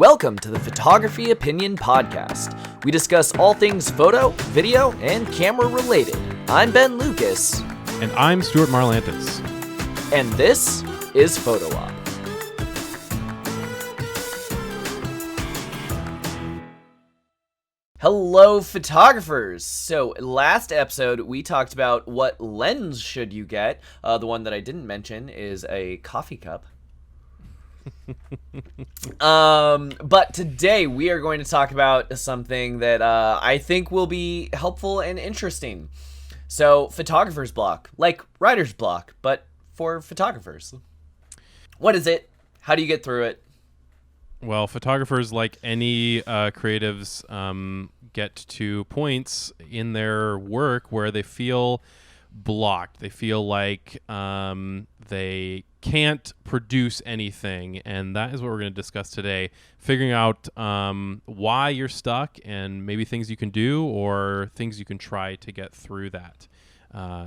Welcome to the Photography Opinion Podcast. We discuss all things photo, video, and camera related. I'm Ben Lucas. And I'm Stuart Marlantis. And this is Photo Op. Hello, photographers! So, last episode, we talked about what lens should you get. The one that I didn't mention is a coffee cup. But today we are going to talk about something that I think will be helpful and interesting. So, photographer's block, like writer's block, but for photographers. What is it? How do you get through it? Well, photographers, like any creatives, get to points in their work where they feel blocked. They feel like they can't produce anything, and that is what we're going to discuss today. Figuring out why you're stuck and maybe things you can do or things you can try to get through that.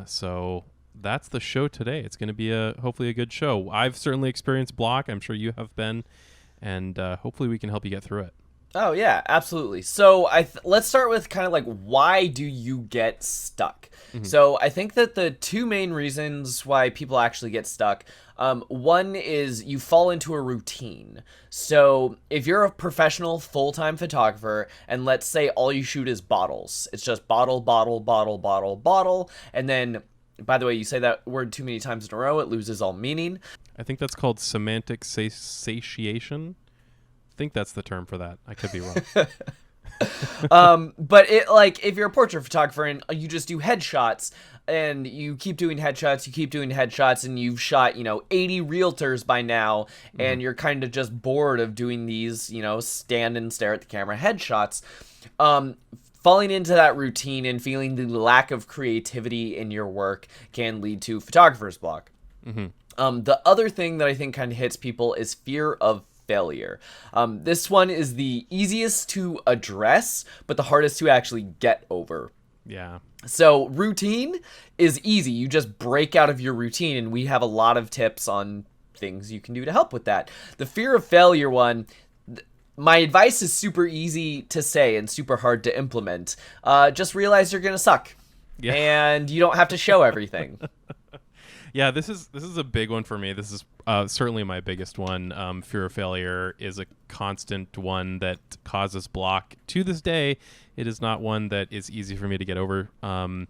So that's the show today. It's going to be hopefully a good show. I've certainly experienced block. I'm sure you have been, and hopefully we can help you get through it. Oh, yeah, absolutely. So let's start with kind of like, why do you get stuck? Mm-hmm. So I think that the two main reasons why people actually get stuck, one is you fall into a routine. So if you're a professional full-time photographer, and let's say all you shoot is bottles, it's just bottle, bottle, bottle, bottle, bottle, and then, by the way, you say that word too many times in a row, it loses all meaning. I think that's called semantic satiation. I think that's the term for that. I could be wrong. But if you're a portrait photographer and you just do headshots and you keep doing headshots, and you've shot, 80 realtors by now, and you're kind of just bored of doing these, stand and stare at the camera headshots, falling into that routine and feeling the lack of creativity in your work can lead to photographer's block. Mm-hmm. The other thing that I think kind of hits people is fear of failure. This one is the easiest to address, but the hardest to actually get over. Yeah. So routine is easy. You just break out of your routine, and we have a lot of tips on things you can do to help with that. The fear of failure one, my advice is super easy to say and super hard to implement. Just realize you're gonna suck. Yeah. And you don't have to show everything. Yeah, this is a big one for me. This is certainly my biggest one. Fear of failure is a constant one that causes block. To this day, it is not one that is easy for me to get over. You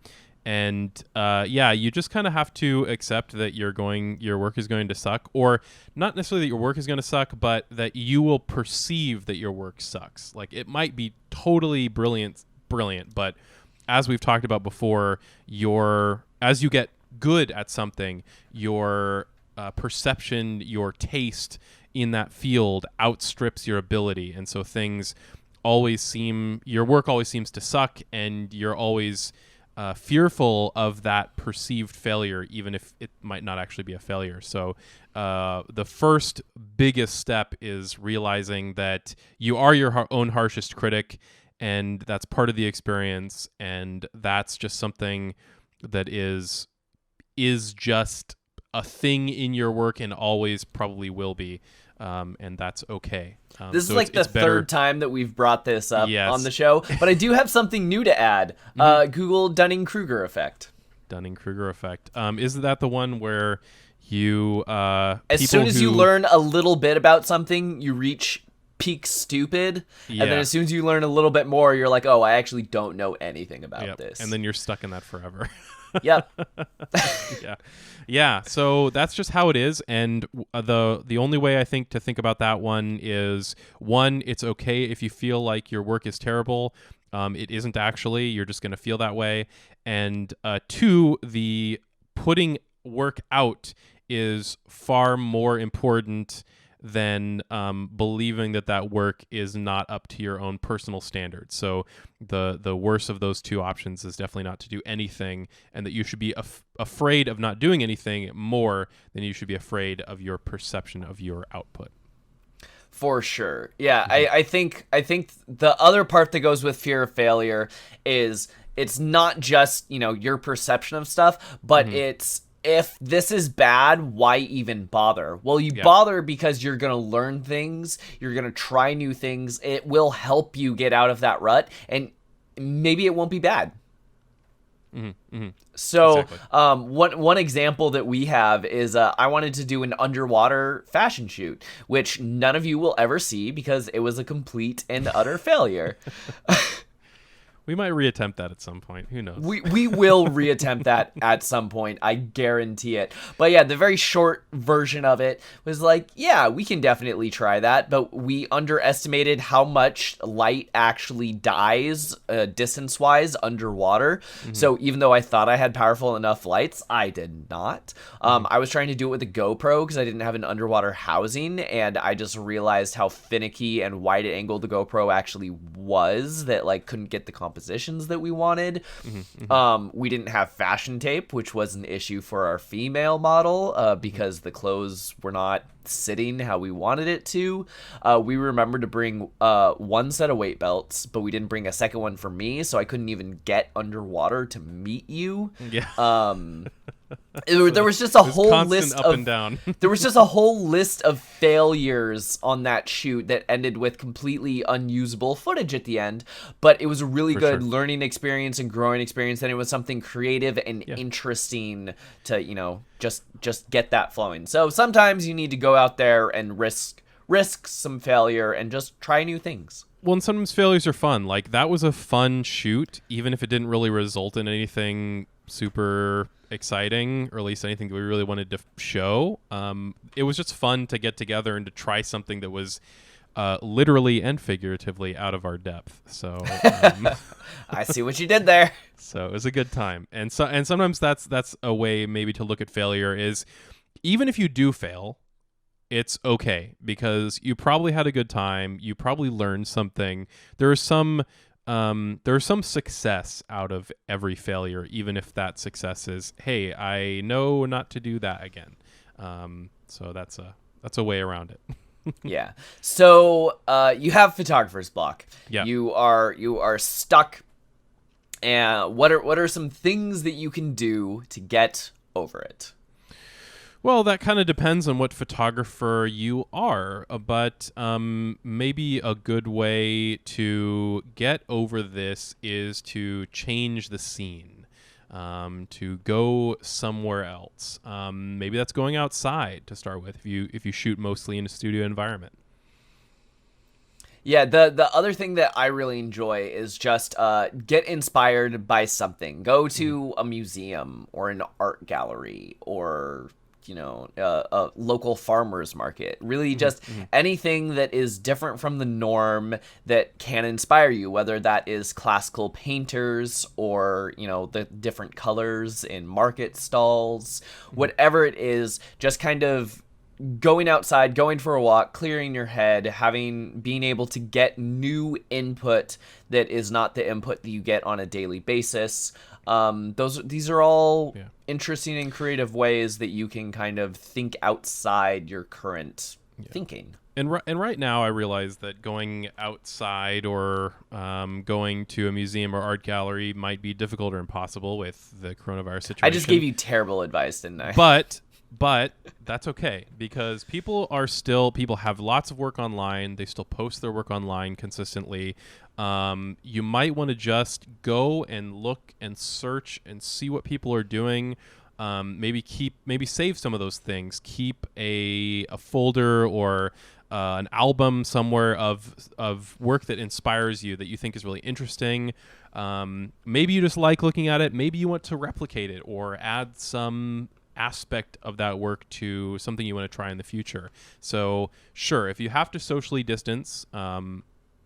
just kind of have to accept that your work is going to suck, or not necessarily that your work is going to suck, but that you will perceive that your work sucks. Like, it might be totally brilliant, but as we've talked about before, as you get good at something, your perception, your taste in that field outstrips your ability, and so your work always seems to suck, and you're always fearful of that perceived failure, even if it might not actually be a failure. So the first biggest step is realizing that you are your own harshest critic, and that's part of the experience, and that's just something that is just a thing in your work and always probably will be, and that's okay. This is like the third time that we've brought this up on the show, but I do have something new to add. Google Dunning-Kruger effect. Dunning-Kruger effect. Isn't that the one where you... as soon as you learn a little bit about something, you reach peak stupid, and then as soon as you learn a little bit more, you're like, oh, I actually don't know anything about this. And then you're stuck in that forever. Yep. Yeah. So that's just how it is, and the only way I think to think about that one is, one, it's okay if you feel like your work is terrible. It isn't actually. You're just going to feel that way. And two, the putting work out is far more important than believing that work is not up to your own personal standards. So the worst of those two options is definitely not to do anything, and that you should be afraid of not doing anything more than you should be afraid of your perception of your output. For sure. Yeah, I think the other part that goes with fear of failure is it's not just, your perception of stuff, but it's if this is bad, why even bother? Well, you bother because you're going to learn things. You're going to try new things. It will help you get out of that rut, and maybe it won't be bad. So Exactly. one example that we have is I wanted to do an underwater fashion shoot, which none of you will ever see because it was a complete and utter failure. We might reattempt that at some point. Who knows? We will reattempt that at some point. I guarantee it. But yeah, the very short version of it was like, yeah, we can definitely try that. But we underestimated how much light actually dies distance-wise underwater. So even though I thought I had powerful enough lights, I did not. I was trying to do it with a GoPro because I didn't have an underwater housing. And I just realized how finicky and wide-angled the GoPro actually was that like couldn't get the compositions that we wanted. We didn't have fashion tape, which was an issue for our female model because the clothes were not sitting how we wanted it to. We remembered to bring one set of weight belts, but we didn't bring a second one for me, so I couldn't even get underwater to meet you. There was just a whole list up of and down. there was just a whole list of failures on that shoot that ended with completely unusable footage at the end. But it was a really good learning experience and growing experience, and it was something creative and interesting to just get that flowing. So sometimes you need to go out there and risk some failure and just try new things. Well, and sometimes failures are fun. Like, that was a fun shoot, even if it didn't really result in anything super exciting, or at least anything that we really wanted to show. It was just fun to get together and to try something that was literally and figuratively out of our depth. So I see what you did there. So it was a good time. And sometimes that's a way maybe to look at failure is, even if you do fail, it's okay, because you probably had a good time. You probably learned something. There's some success out of every failure, even if that success is, hey, I know not to do that again. So that's a way around it. Yeah. So you have photographer's block. Yeah. You are stuck. And what are some things that you can do to get over it? Well, that kind of depends on what photographer you are, but maybe a good way to get over this is to change the scene, to go somewhere else. Maybe that's going outside to start with, if you shoot mostly in a studio environment. Yeah, the other thing that I really enjoy is just get inspired by something. Go to a museum or an art gallery or a local farmer's market. Really just anything that is different from the norm that can inspire you, whether that is classical painters or, the different colors in market stalls, whatever it is, just kind of going outside, going for a walk, clearing your head, being able to get new input that is not the input that you get on a daily basis. These are all interesting and creative ways that you can kind of think outside your current thinking. And right now, I realize that going outside or going to a museum or art gallery might be difficult or impossible with the coronavirus situation. I just gave you terrible advice, didn't I? But that's okay, because people have lots of work online. They still post their work online consistently. You might want to just go and look and search and see what people are doing. Maybe save some of those things. Keep a folder or an album somewhere of work that inspires you, that you think is really interesting. Maybe you just like looking at it. Maybe you want to replicate it or add some aspect of that work to something you want to try in the future. So sure, if you have to socially distance,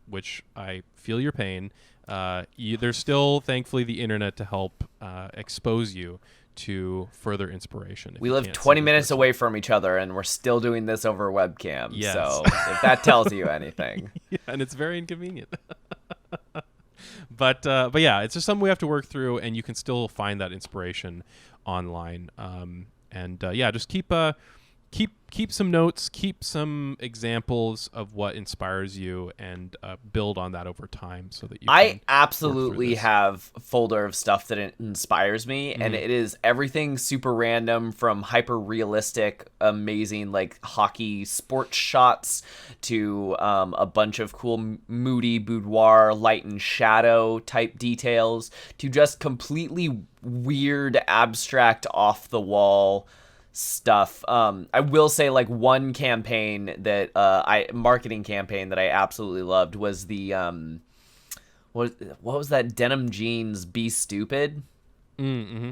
which I feel your pain, there's still thankfully the internet to help expose you to further inspiration. We live 20 minutes away from each other, and we're still doing this over webcam. Yes. So if that tells you anything. Yeah, and it's very inconvenient. But yeah, it's just something we have to work through, and you can still find that inspiration online. Yeah, just keep keep some notes, keep some examples of what inspires you, and build on that over time so that you I can absolutely work through this. have a folder of stuff that inspires me, and it is everything super random from hyper realistic, amazing like hockey sports shots to a bunch of cool moody boudoir light and shadow type details to just completely weird, abstract, off the wall stuff. I will say like one campaign that marketing campaign that I absolutely loved was the what was that denim jeans Be Stupid? Mm-hmm.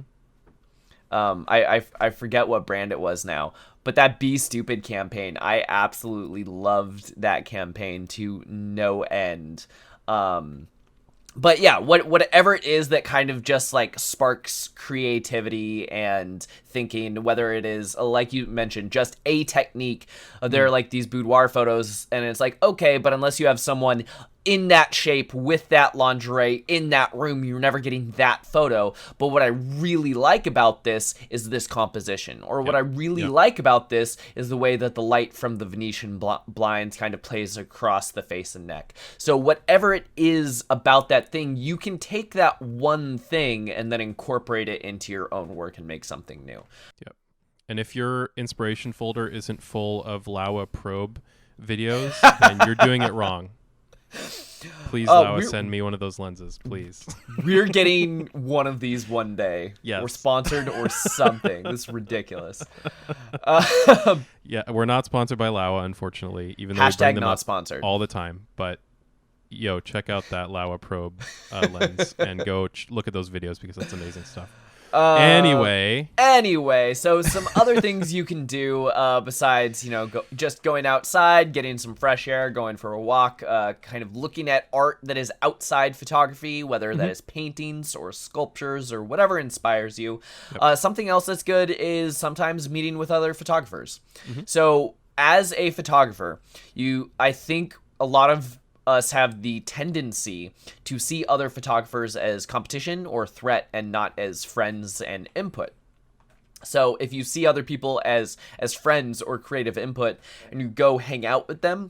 I forget what brand it was now, but that Be Stupid campaign, I absolutely loved that campaign to no end. But yeah, whatever it is that kind of just like sparks creativity and thinking, whether it is like you mentioned, just a technique. There are like these boudoir photos, and it's like, okay, but unless you have someone in that shape with that lingerie in that room, you're never getting that photo. But what I really like about this is this composition, or what I really like about this is the way that the light from the Venetian blinds kind of plays across the face and neck. So whatever it is about that thing, you can take that one thing and then incorporate it into your own work and make something new. Yep. And if your inspiration folder isn't full of Laowa probe videos, then you're doing it wrong. Please, Laowa, send me one of those lenses, please. We're getting one of these one day. Yes. We're sponsored or something. This is ridiculous. Yeah, we're not sponsored by Laowa, unfortunately, even though we bring them not up sponsored all the time. But, check out that Laowa probe lens and go look at those videos because that's amazing stuff. Anyway, so some other things you can do besides, just going outside, getting some fresh air, going for a walk, kind of looking at art that is outside photography, whether that is paintings or sculptures or whatever inspires you. Something else that's good is sometimes meeting with other photographers. So as a photographer, I think a lot of us have the tendency to see other photographers as competition or threat and not as friends and input. So if you see other people as friends or creative input and you go hang out with them,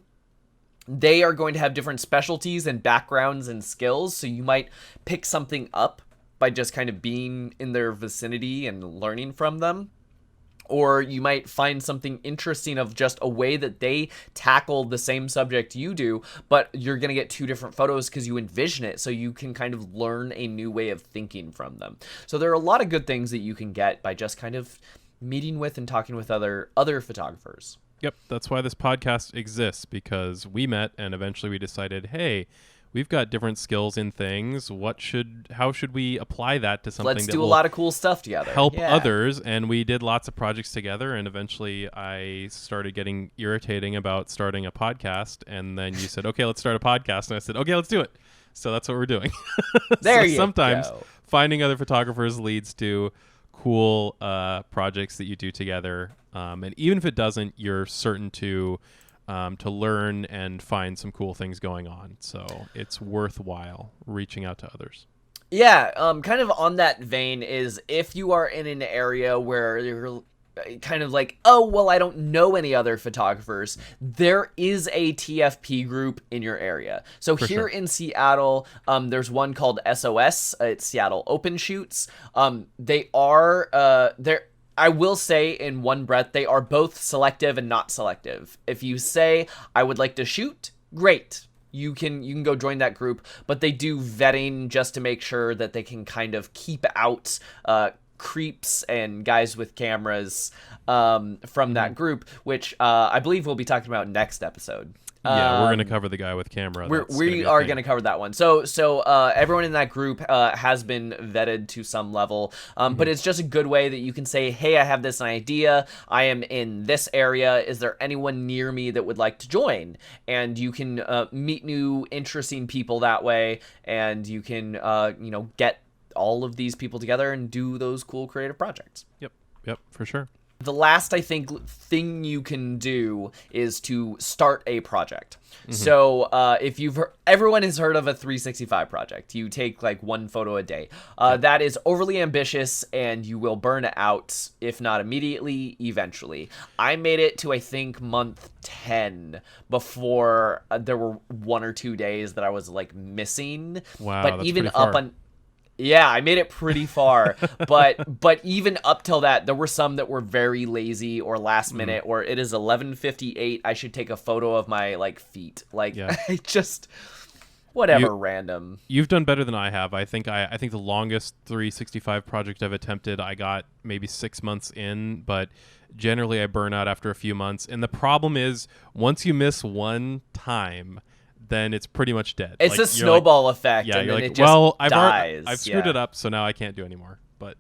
they are going to have different specialties and backgrounds and skills. So you might pick something up by just kind of being in their vicinity and learning from them. Or you might find something interesting of just a way that they tackle the same subject you do, but you're going to get two different photos because you envision it, so you can kind of learn a new way of thinking from them. So there are a lot of good things that you can get by just kind of meeting with and talking with other photographers. Yep, that's why this podcast exists, because we met and eventually we decided, hey, we've got different skills in things. How should we apply that to something Let's that do a will lot of cool stuff together. help others? And we did lots of projects together, and eventually I started getting irritating about starting a podcast, and then you said, okay, let's start a podcast, and I said, okay, let's do it. So that's what we're doing. Sometimes finding other photographers leads to cool projects that you do together, and even if it doesn't, you're certain to learn and find some cool things going on. So it's worthwhile reaching out to others. Yeah, kind of on that vein is if you are in an area where you're kind of like, oh, well, I don't know any other photographers, there is a TFP group in your area. So here in Seattle, there's one called SOS. It's Seattle Open Shoots. They are, I will say in one breath, they are both selective and not selective. If you say, I would like to shoot, great. You can go join that group, but they do vetting just to make sure that they can kind of keep out creeps and guys with cameras from that group, which I believe we'll be talking about next episode. Yeah, we're going to cover the guy with camera. We are going to cover that one. So everyone in that group has been vetted to some level, but it's just a good way that you can say, hey, I have this idea. I am in this area. Is there anyone near me that would like to join? And you can meet new, interesting people that way, and you can get all of these people together and do those cool creative projects. Yep, for sure. The last, I think, thing you can do is to start a project. So if everyone has heard of a 365 project, you take like one photo a day. That is overly ambitious, and you will burn out, if not immediately, eventually. I made it to, I think, month 10 before there were 1 or 2 days that I was like missing. Wow, but that's even pretty far. up on Yeah, I made it pretty far, but even up till that, there were some that were very lazy or last minute, or it is 11:58. I should take a photo of my like feet, like Yeah. I just whatever, You- random. You've done better than I have. I think the longest 365 project I've attempted, I got maybe 6 months in, but generally I burn out after a few months. And the problem is, once you miss one time, then it's pretty much dead. It's Like, a you're snowball effect, Yeah, and you're then like, it just well, dies. I've screwed Yeah. it up, so now I can't do anymore. But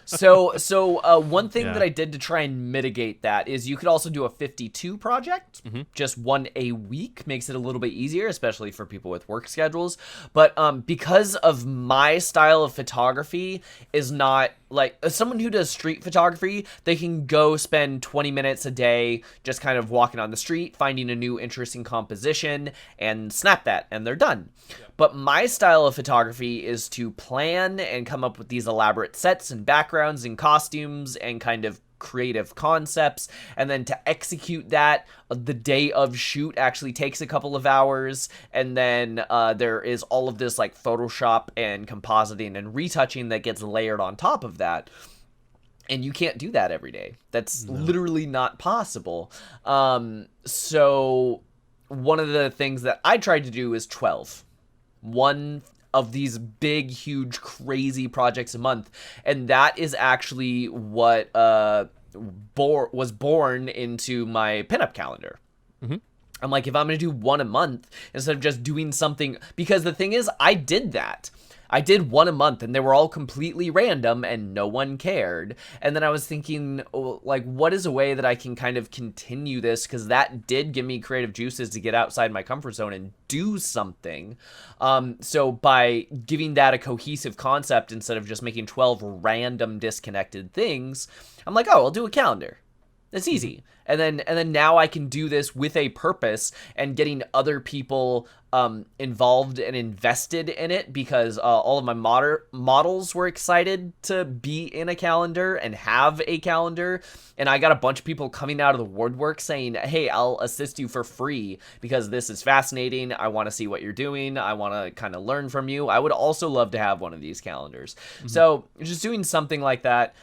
So one thing Yeah. that I did to try and mitigate that is you could also do a 52 project. Mm-hmm. Just one a week makes it a little bit easier, especially for people with work schedules. But because of my style of photography is not like as someone who does street photography, they can go spend 20 minutes a day just kind of walking on the street, finding a new interesting composition and snap that, and they're done. But my style of photography is to plan and come up with these elaborate sets and backgrounds and costumes and kind of creative concepts, and then to execute that the day of shoot actually takes a couple of hours, and then there is all of this like Photoshop and compositing and retouching that gets layered on top of that. And you can't do that every day. That's literally not possible. So one of the things that I tried to do is 12. One of these big, huge, crazy projects a month. And that is actually what was born into my pinup calendar. I'm like, if I'm going to do one a month instead of just doing something, because the thing is, I did that. I did one a month and they were all completely random and no one cared. And then I was thinking, like, what is a way that I can kind of continue this? Because that did give me creative juices to get outside my comfort zone and do something. So by giving that a cohesive concept instead of just making 12 random disconnected things, I'm like, oh, I'll do a calendar. It's easy. And then now I can do this with a purpose and getting other people involved and invested in it, because all of my models were excited to be in a calendar and have a calendar. And I got a bunch of people coming out of the woodwork saying, hey, I'll assist you for free because this is fascinating. I want to see what you're doing. I want to kind of learn from you. I would also love to have one of these calendars. So just doing something like that.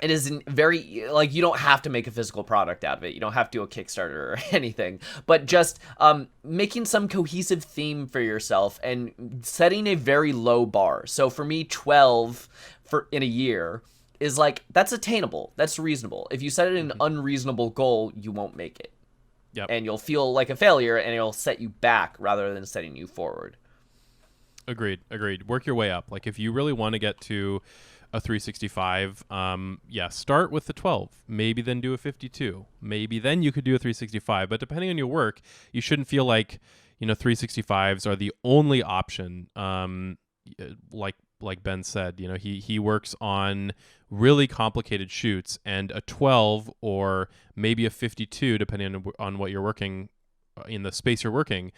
It isn't very, like, you don't have to make a physical product out of it. You don't have to do a Kickstarter or anything, but just making some cohesive theme for yourself and setting a very low bar. So for me, 12 in a year is like, that's attainable. That's reasonable. If you set it an unreasonable goal, you won't make it. Yep. And you'll feel like a failure, and it'll set you back rather than setting you forward. Agreed. Work your way up. Like, if you really want to get to a 365, start with the 12. Maybe then do a 52. Maybe then you could do a 365. But depending on your work, you shouldn't feel like 365s are the only option. Like Ben said, he works on really complicated shoots, and a 12 or maybe a 52, depending on what you're working in the space you're working,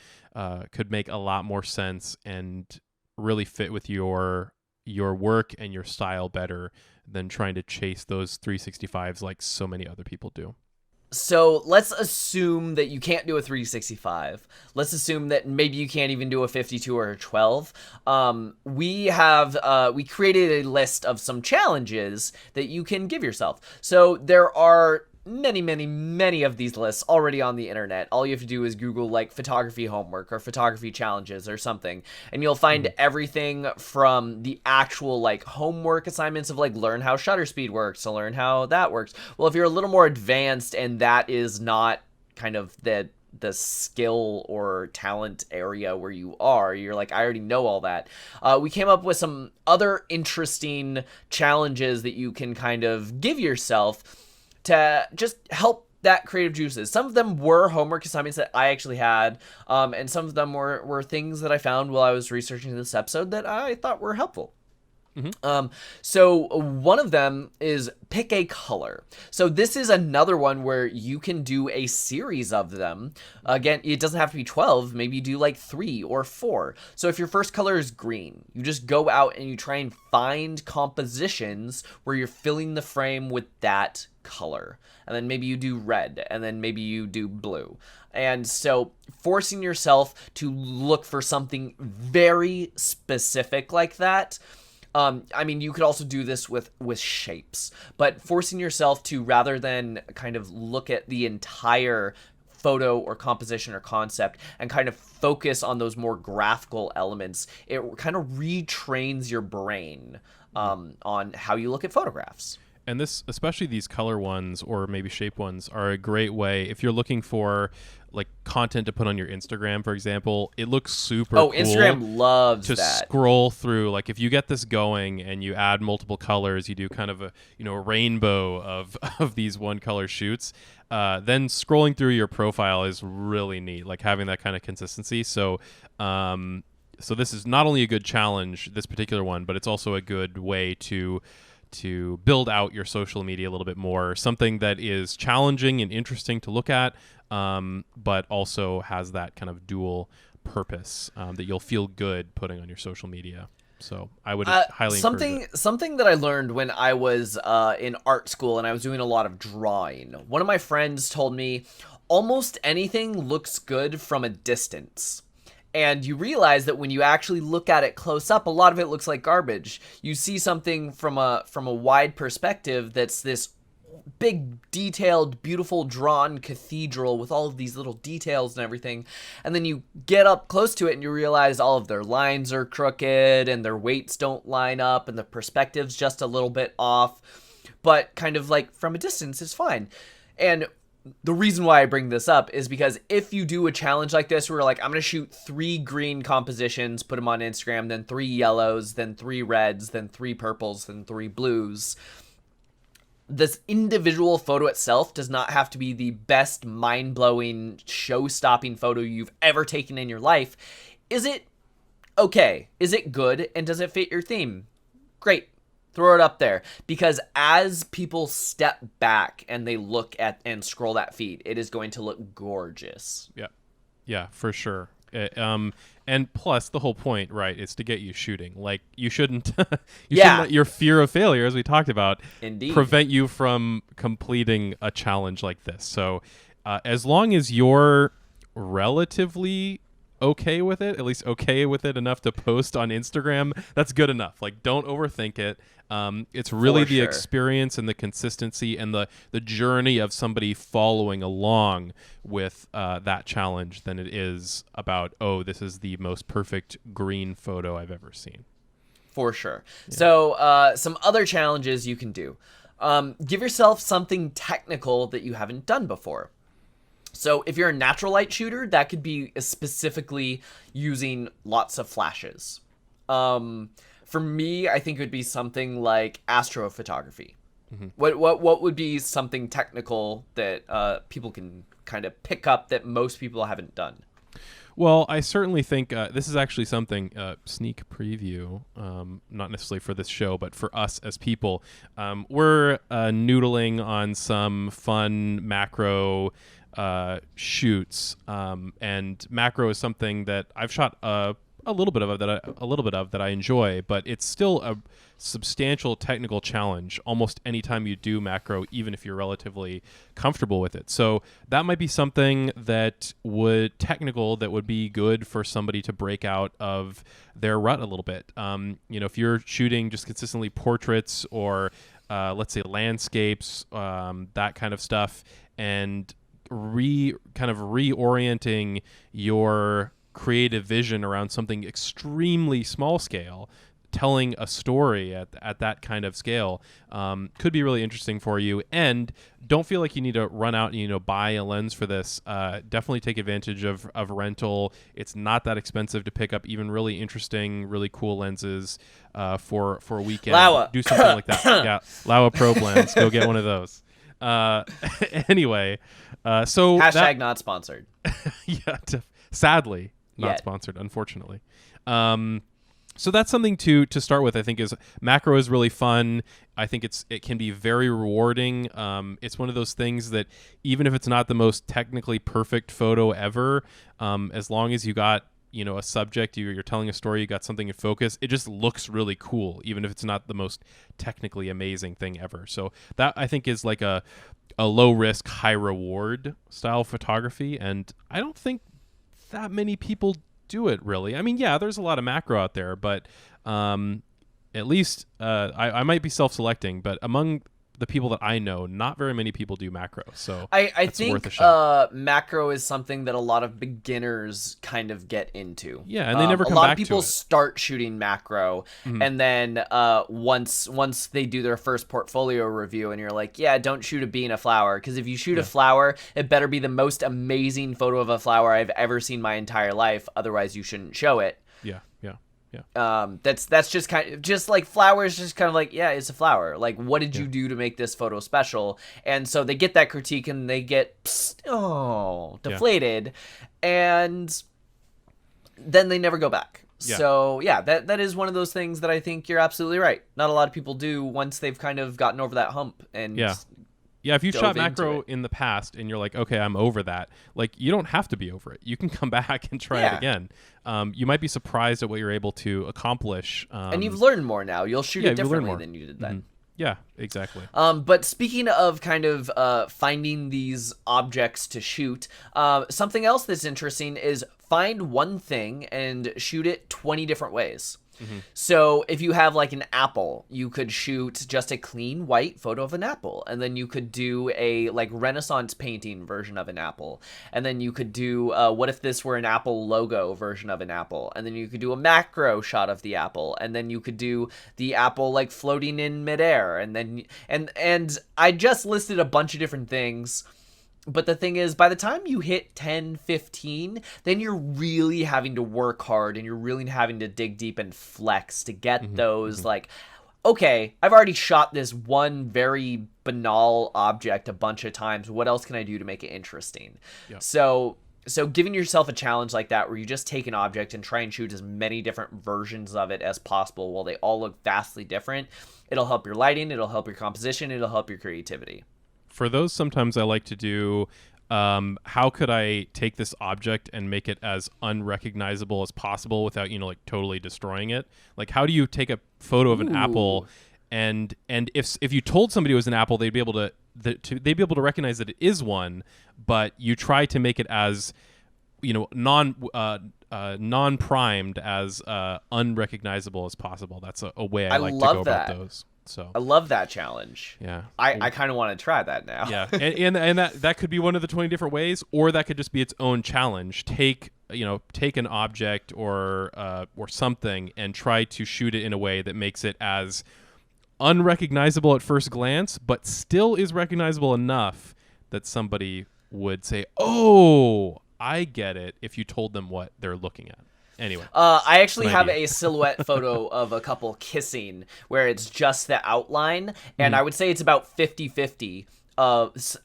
could make a lot more sense and really fit with your work and your style better than trying to chase those 365s like so many other people do. So let's assume that you can't do a 365. Let's assume that maybe you can't even do a 52 or a 12. We created a list of some challenges that you can give yourself. So there are many of these lists already on the internet. All you have to do is Google like photography homework or photography challenges or something, and you'll find everything from the actual like homework assignments of like learn how shutter speed works to learn how that works. Well, if you're a little more advanced and that is not kind of the skill or talent area where you're like, I already know all that. We came up with some other interesting challenges that you can kind of give yourself to just help that creative juices. Some of them were homework assignments that I actually had, and some of them were things that I found while I was researching this episode that I thought were helpful. So one of them is pick a color. So this is another one where you can do a series of them. Again, it doesn't have to be 12. Maybe you do like 3 or 4. So if your first color is green, you just go out and you try and find compositions where you're filling the frame with that color. And then maybe you do red, and then maybe you do blue. And so forcing yourself to look for something very specific like that. I mean, you could also do this with shapes, but forcing yourself to, rather than kind of look at the entire photo or composition or concept and kind of focus on those more graphical elements, it kind of retrains your brain on how you look at photographs. And this, especially these color ones or maybe shape ones, are a great way if you're looking for like content to put on your Instagram, for example. It looks super cool. Instagram loves to that. Scroll through. Like if you get this going and you add multiple colors, you do kind of a rainbow of these one color shoots. Then scrolling through your profile is really neat. Like having that kind of consistency. So this is not only a good challenge, this particular one, but it's also a good way to build out your social media a little bit more, something that is challenging and interesting to look at, but also has that kind of dual purpose that you'll feel good putting on your social media. So I would highly encourage it. Something that I learned when I was in art school and I was doing a lot of drawing. One of my friends told me almost anything looks good from a distance. And you realize that when you actually look at it close up, a lot of it looks like garbage. You see something from a wide perspective that's this big, detailed, beautiful, drawn cathedral with all of these little details and everything. And then you get up close to it and you realize all of their lines are crooked and their weights don't line up and the perspective's just a little bit off. But kind of like from a distance, it's fine. And the reason why I bring this up is because if you do a challenge like this where like, I'm going to shoot 3 green compositions, put them on Instagram, then 3 yellows, then 3 reds, then 3 purples, then 3 blues, this individual photo itself does not have to be the best, mind-blowing, show-stopping photo you've ever taken in your life. Is it okay? Is it good? And does it fit your theme? Great. Throw it up there, because as people step back and they look at and scroll that feed, it is going to look gorgeous. Yeah, for sure. And plus, the whole point, right, is to get you shooting. Like, you shouldn't let your fear of failure, as we talked about, Indeed, prevent you from completing a challenge like this. So, as long as you're relatively okay with it, at least okay with it enough to post on Instagram, that's good enough. Like, don't overthink it. It's really the experience and the consistency and the journey of somebody following along with that challenge than it is about, oh, this is the most perfect green photo I've ever seen. For sure. Yeah. So some other challenges you can do. Give yourself something technical that you haven't done before. So if you're a natural light shooter, that could be specifically using lots of flashes. For me, I think it would be something like astrophotography. Mm-hmm. What would be something technical that people can kind of pick up that most people haven't done? Well, I certainly think this is actually something, sneak preview, not necessarily for this show, but for us as people. We're noodling on some fun macro shoots, and macro is something that I've shot a little bit of that I enjoy, but it's still a substantial technical challenge almost anytime you do macro, even if you're relatively comfortable with it. So that might be something that would be good for somebody to break out of their rut a little bit. If you're shooting just consistently portraits or let's say landscapes, that kind of stuff, and reorienting your creative vision around something extremely small scale, telling a story at that kind of scale, could be really interesting for you. And don't feel like you need to run out and buy a lens for this. Definitely take advantage of rental. It's not that expensive to pick up even really interesting, really cool lenses for a weekend. Laowa. Do something like that. Yeah, Laowa Probe lens. Go get one of those. Anyway, so hashtag not sponsored. Yeah, sadly not Yet. sponsored, unfortunately. So that's something to start with. I think is macro is really fun. I think it can be very rewarding. It's one of those things that even if it's not the most technically perfect photo ever, as long as you got a subject, you're telling a story, you got something in focus, it just looks really cool, even if it's not the most technically amazing thing ever. So that I think is like a low risk, high reward style photography, and I don't think that many people do it really. I mean, yeah, there's a lot of macro out there, but at least I might be self-selecting, but among the people that I know, not very many people do macro. So I it's worth a think shot. macro is something that a lot of beginners kind of get into. Yeah, and they never come a lot back of people to it. start shooting macro, and then once they do their first portfolio review, and you're like, yeah, don't shoot a bee in a flower, because if you shoot a flower, it better be the most amazing photo of a flower I've ever seen my entire life. Otherwise, you shouldn't show it. Yeah. That's just kind of just like flowers, just kind of like, yeah, it's a flower. Like, what did you do to make this photo special? And so they get that critique and they get deflated, and then they never go back. Yeah. So yeah, that is one of those things that I think you're absolutely right. Not a lot of people do once they've kind of gotten over that hump. And yeah, if you shot dove into macro it. in the past and you're like, okay, I'm over that, like, you don't have to be over it. You can come back and try it again. You might be surprised at what you're able to accomplish. And you've learned more now. You'll shoot it differently than you did then. Yeah, exactly. But speaking of kind of finding these objects to shoot, something else that's interesting is find one thing and shoot it 20 different ways. So if you have like an apple, you could shoot just a clean white photo of an apple, and then you could do a like Renaissance painting version of an apple, and then you could do what if this were an Apple logo version of an apple, and then you could do a macro shot of the apple, and then you could do the apple like floating in midair, and then and I just listed a bunch of different things. But the thing is, by the time you hit 10, 15, then you're really having to work hard, and you're really having to dig deep and flex to get those, like, okay, I've already shot this one very banal object a bunch of times. What else can I do to make it interesting? Yep. So giving yourself a challenge like that, where you just take an object and try and shoot as many different versions of it as possible while they all look vastly different, it'll help your lighting, it'll help your composition, it'll help your creativity. For those, sometimes I like to do, how could I take this object and make it as unrecognizable as possible without, like, totally destroying it? Like, how do you take a photo of an apple, and if you told somebody it was an apple, they'd be able to recognize that it is one, but you try to make it as, non-primed, as unrecognizable as possible. That's a way I like to go about those. So I love that challenge. Yeah, I kind of want to try that now. Yeah, and that could be one of the 20 different ways, or that could just be its own challenge. Take an object or something and try to shoot it in a way that makes it as unrecognizable at first glance, but still is recognizable enough that somebody would say, "Oh, I get it," if you told them what they're looking at. Anyway, I actually have a silhouette photo of a couple kissing where it's just the outline, and I would say it's about 50-50.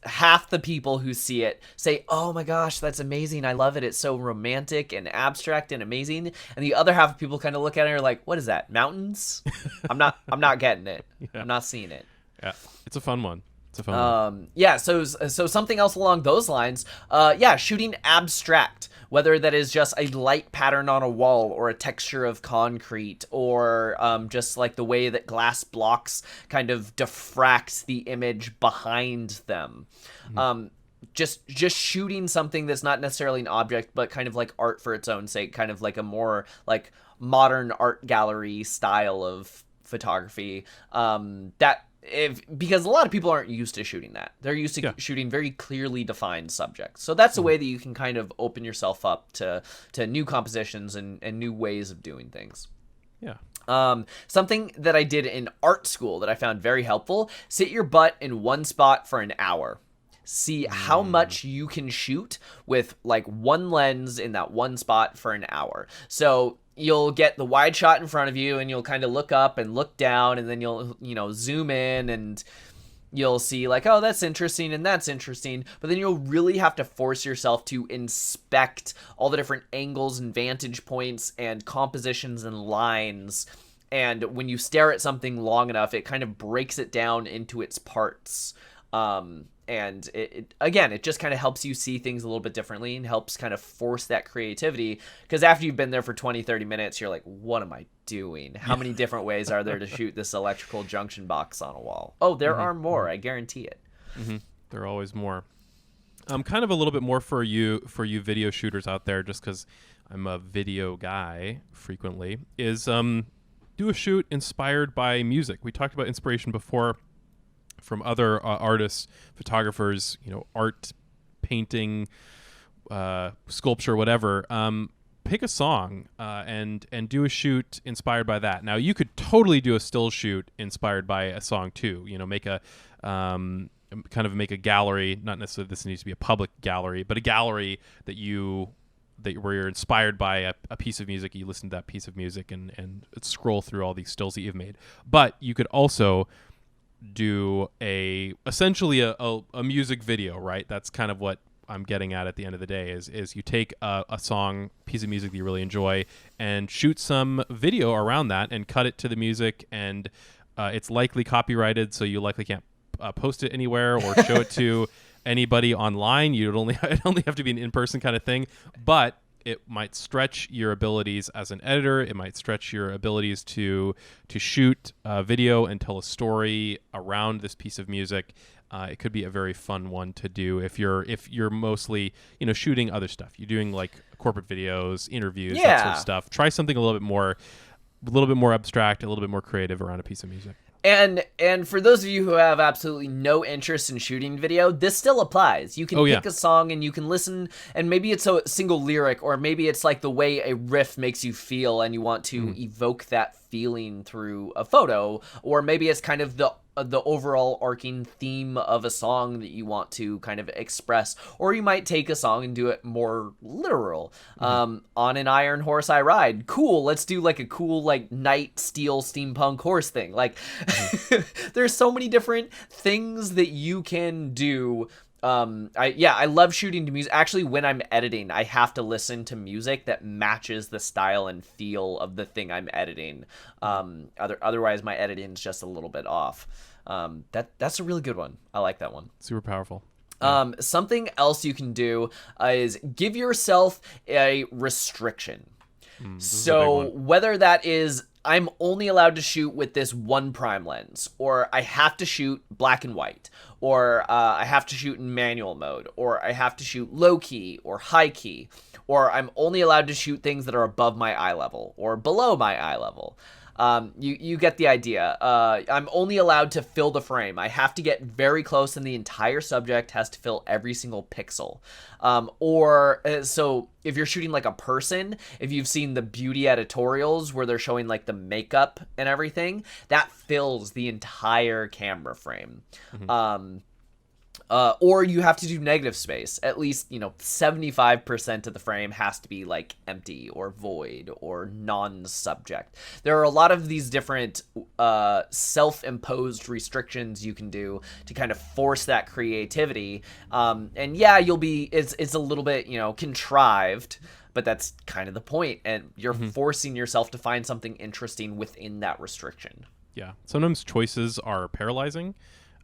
Half the people who see it say, "Oh my gosh, that's amazing! I love it. It's so romantic and abstract and amazing." And the other half of people kind of look at it and are like, "What is that? Mountains? I'm not getting it. I'm not seeing it." Yeah, it's a fun one. It's a fun one. Yeah. So something else along those lines. Shooting abstract. Whether that is just a light pattern on a wall, or a texture of concrete, or just like the way that glass blocks kind of diffract the image behind them. Just shooting something that's not necessarily an object, but kind of like art for its own sake, kind of like a more like modern art gallery style of photography. Because a lot of people aren't used to shooting that. They're used to shooting very clearly defined subjects. So that's a way that you can kind of open yourself up to new compositions and new ways of doing things. Yeah. Something that I did in art school that I found very helpful: sit your butt in one spot for an hour. See how much you can shoot with like one lens in that one spot for an hour. So you'll get the wide shot in front of you, and you'll kind of look up and look down, and then you'll zoom in, and you'll see like, oh, that's interesting and that's interesting, but then you'll really have to force yourself to inspect all the different angles and vantage points and compositions and lines. And when you stare at something long enough, it kind of breaks it down into its parts. And it just kind of helps you see things a little bit differently and helps kind of force that creativity. Because after you've been there for 20, 30 minutes, you're like, what am I doing? How many different ways are there to shoot this electrical junction box on a wall? Oh, there are more. I guarantee it. There are always more. Kind of a little bit more for you video shooters out there, just because I'm a video guy frequently, is do a shoot inspired by music. We talked about inspiration before from other artists, photographers, art, painting, sculpture, whatever. Pick a song and do a shoot inspired by that. Now, you could totally do a still shoot inspired by a song too. Make a make a gallery. Not necessarily this needs to be a public gallery, but a gallery where you're inspired by a piece of music. You listen to that piece of music and scroll through all these stills that you've made. But you could also do essentially a music video, right? That's kind of what I'm getting at the end of the day is you take a song, piece of music that you really enjoy, and shoot some video around that and cut it to the music, and it's likely copyrighted, so you likely can't post it anywhere or show it to anybody online. It only have to be an in-person kind of thing, but it might stretch your abilities as an editor. It might stretch your abilities to shoot video and tell a story around this piece of music. It could be a very fun one to do if you're mostly shooting other stuff. You're doing like corporate videos, interviews, that sort of stuff. Try something a little bit more abstract, a little bit more creative around a piece of music. And for those of you who have absolutely no interest in shooting video, this still applies. You can pick a song and you can listen, and maybe it's a single lyric, or maybe it's like the way a riff makes you feel and you want to evoke that feeling through a photo, or maybe it's kind of the overall arcing theme of a song that you want to kind of express, or you might take a song and do it more literal. On an iron horse I ride. Cool. Let's do like a cool like knight steel steampunk horse thing. Like there's so many different things that you can do. I love shooting to music. Actually, when I'm editing, I have to listen to music that matches the style and feel of the thing I'm editing. Otherwise, my editing is just a little bit off. That's a really good one. I like that one. Super powerful. Something else you can do is give yourself a restriction. So whether that is I'm only allowed to shoot with this one prime lens, or I have to shoot black and white, or I have to shoot in manual mode, or I have to shoot low key or high key, or I'm only allowed to shoot things that are above my eye level or below my eye level. You get the idea. I'm only allowed to fill the frame. I have to get very close, and the entire subject has to fill every single pixel. So if you're shooting like a person, if you've seen the beauty editorials where they're showing like the makeup and everything, that fills the entire camera frame. Or you have to do negative space. At least, 75% of the frame has to be like empty or void or non-subject. There are a lot of these different self-imposed restrictions you can do to kind of force that creativity. It's a little bit, contrived, but that's kind of the point. And you're forcing yourself to find something interesting within that restriction. Yeah. Sometimes choices are paralyzing.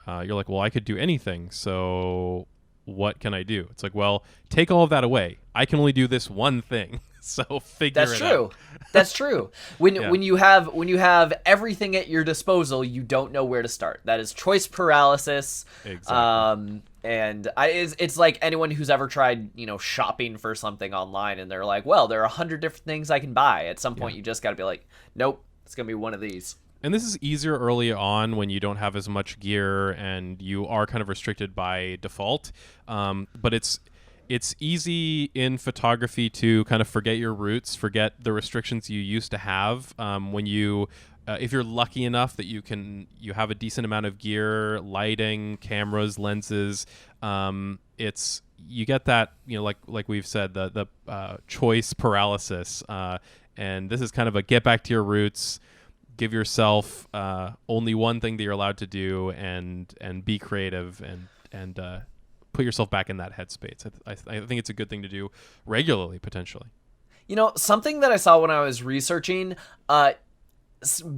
You're like, well, I could do anything, so what can I do? It's like, well, take all of that away. I can only do this one thing, so figure it out. That's true. When you have everything at your disposal, you don't know where to start. That is choice paralysis. Exactly. It's like anyone who's ever tried, shopping for something online, and they're like, well, there are 100 different things I can buy. At some point, you just got to be like, nope, it's gonna be one of these. And this is easier early on when you don't have as much gear and you are kind of restricted by default. But it's easy in photography to kind of forget your roots, forget the restrictions you used to have. When you, if you're lucky enough that you have a decent amount of gear, lighting, cameras, lenses, you get that, like we've said, the choice paralysis. And this is kind of a get back to your roots. give yourself only one thing that you're allowed to do, and be creative, and put yourself back in that headspace. I think it's a good thing to do regularly, potentially. Something that I saw when I was researching,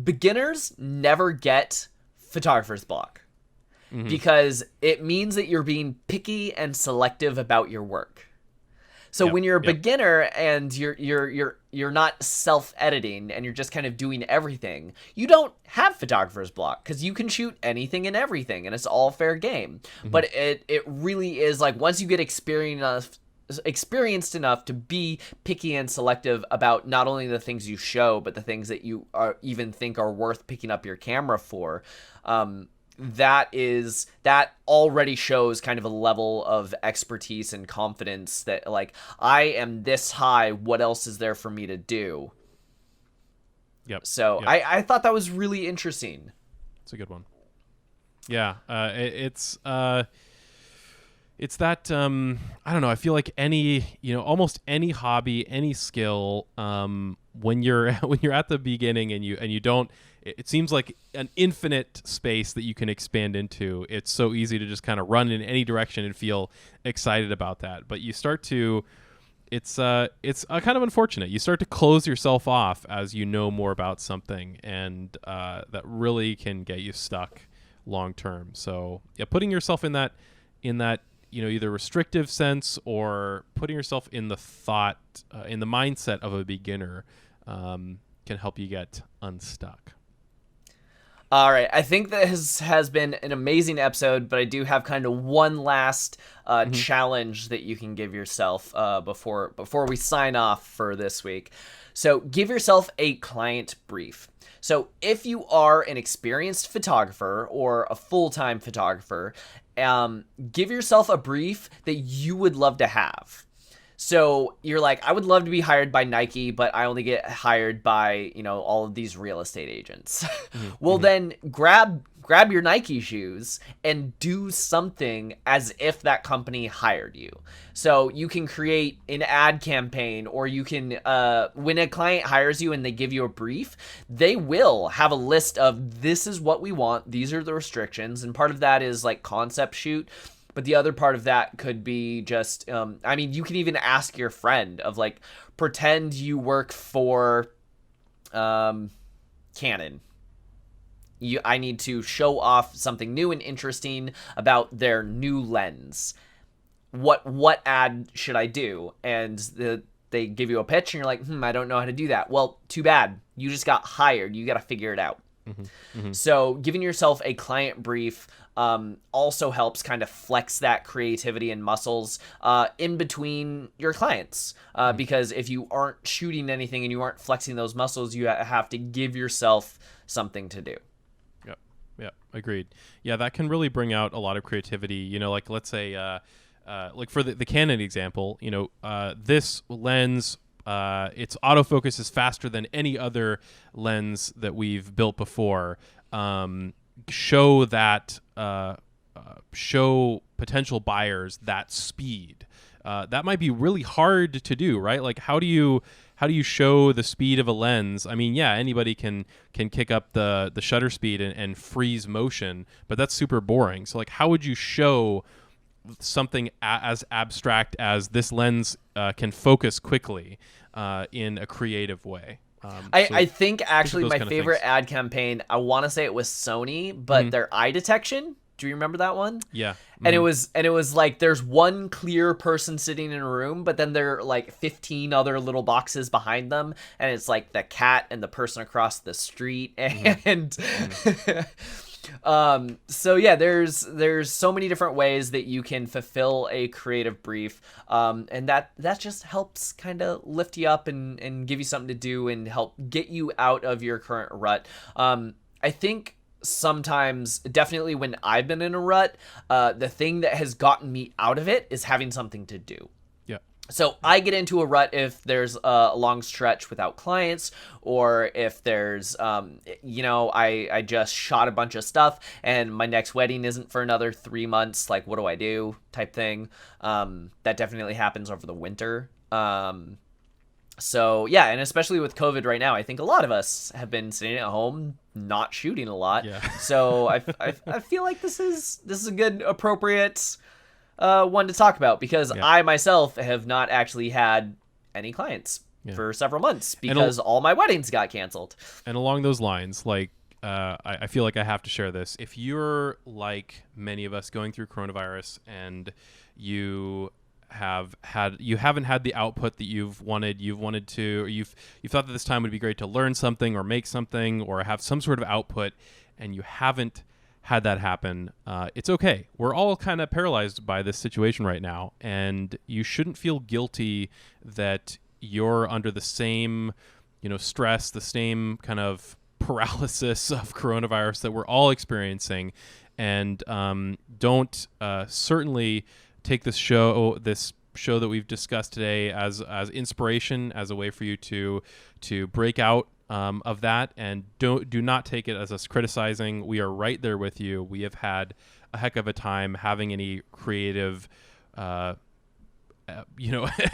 beginners never get photographer's block because it means that you're being picky and selective about your work. So when you're a beginner and you're not self-editing and you're just kind of doing everything, you don't have photographer's block because you can shoot anything and everything and it's all fair game. But it really is like once you get experienced enough to be picky and selective about not only the things you show, but the things that you even think are worth picking up your camera for, that already shows kind of a level of expertise and confidence that like, I am this high, what else is there for me to do? So I thought that was really interesting. It's a good one. Yeah. It's that I don't know, I feel like almost any hobby, any skill, when you're at the beginning and you don't, it seems like an infinite space that you can expand into. It's so easy to just kind of run in any direction and feel excited about that. But you start to, it's kind of unfortunate. You start to close yourself off as you know more about something, and that really can get you stuck long term. So yeah, putting yourself in that either restrictive sense or putting yourself in the thought, in the mindset of a beginner, can help you get unstuck. All right, I think this has been an amazing episode, but I do have kind of one last challenge that you can give yourself before we sign off for this week. So give yourself a client brief. So if you are an experienced photographer or a full-time photographer, give yourself a brief that you would love to have. So you're like, I would love to be hired by Nike, but I only get hired by, all of these real estate agents. Well, then grab your Nike shoes and do something as if that company hired you. So you can create an ad campaign, or you can, when a client hires you and they give you a brief, they will have a list of, this is what we want, these are the restrictions. And part of that is like concept shoot. But the other part of that could be just, you can even ask your friend of like, pretend you work for Canon. I need to show off something new and interesting about their new lens. What ad should I do? And they give you a pitch and you're like, I don't know how to do that. Well, too bad. You just got hired. You got to figure it out. So giving yourself a client brief also helps kind of flex that creativity and muscles in between your clients. Because if you aren't shooting anything and you aren't flexing those muscles, you have to give yourself something to do. Yeah, agreed. Yeah, that can really bring out a lot of creativity. Like let's say, like for the Canon example, this lens, its autofocus is faster than any other lens that we've built before. Show potential buyers that speed. That might be really hard to do, right? Like how do you show the speed of a lens? I mean, yeah, anybody can kick up the shutter speed and freeze motion, but that's super boring. So like how would you show something as abstract as this lens can focus quickly in a creative way? I think actually my favorite ad campaign, I want to say it was Sony, but their eye detection. Do you remember that one? Yeah. And it was like there's one clear person sitting in a room, but then there are like 15 other little boxes behind them, and it's like the cat and the person across the street, and so yeah, there's so many different ways that you can fulfill a creative brief, and that just helps kind of lift you up and give you something to do and help get you out of your current rut. I think sometimes, definitely when I've been in a rut, the thing that has gotten me out of it is having something to do. So I get into a rut if there's a long stretch without clients, or if there's, I just shot a bunch of stuff and my next wedding isn't for another 3 months. Like, what do I do? Type thing. That definitely happens over the winter. So yeah, and especially with COVID right now, I think a lot of us have been sitting at home not shooting a lot. Yeah. So I feel like this is a good appropriate one to talk about, because I myself have not actually had any clients for several months because all my weddings got canceled. And along those lines, like I feel like I have to share this. If you're like many of us going through coronavirus and you haven't had the output that you've wanted to, or you've thought that this time would be great to learn something or make something or have some sort of output, and you haven't had that happen, it's okay. We're all kind of paralyzed by this situation right now, and you shouldn't feel guilty that you're under the same, stress, the same kind of paralysis of coronavirus that we're all experiencing. And don't certainly take this show that we've discussed today as inspiration, as a way for you to break out of that, and do not take it as us criticizing. We are right there with you. We have had a heck of a time having any creative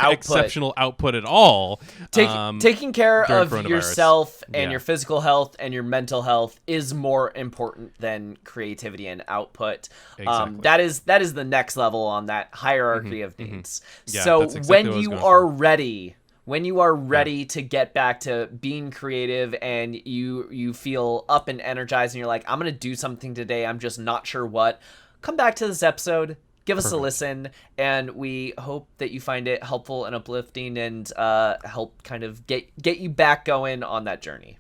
exceptional output at all. Taking care of coronavirus. yourself and your physical health and your mental health is more important than creativity and output. Exactly. That is the next level on that hierarchy of needs. Yeah, so that's exactly what I was when going you are ready to get back to being creative, and you feel up and energized, and you're like, I'm gonna do something today, I'm just not sure what, come back to this episode. Give us a listen, and we hope that you find it helpful and uplifting, and help kind of get you back going on that journey.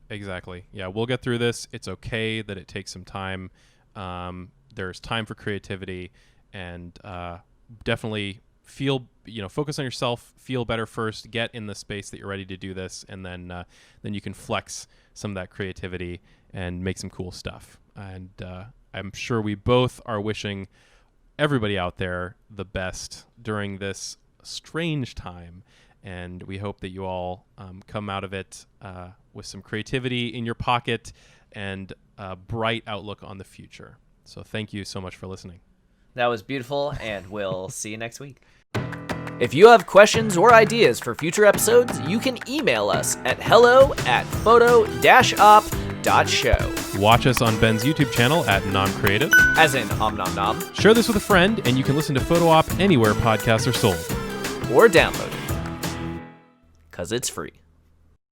Exactly. Yeah, we'll get through this. It's okay that it takes some time. There's time for creativity, and definitely focus on yourself, feel better first, get in the space that you're ready to do this, and then you can flex some of that creativity and make some cool stuff. And I'm sure we both are wishing everybody out there the best during this strange time, and we hope that you all come out of it with some creativity in your pocket and a bright outlook on the future. So thank you so much for listening. That was beautiful, and we'll see you next week. If you have questions or ideas for future episodes, you can email us at hello@photo-op.show. Watch us on Ben's YouTube channel at NomCreative. As in Om Nom Nom. Share this with a friend, and you can listen to Photo Op anywhere podcasts are sold. Or download it. 'Cause it's free.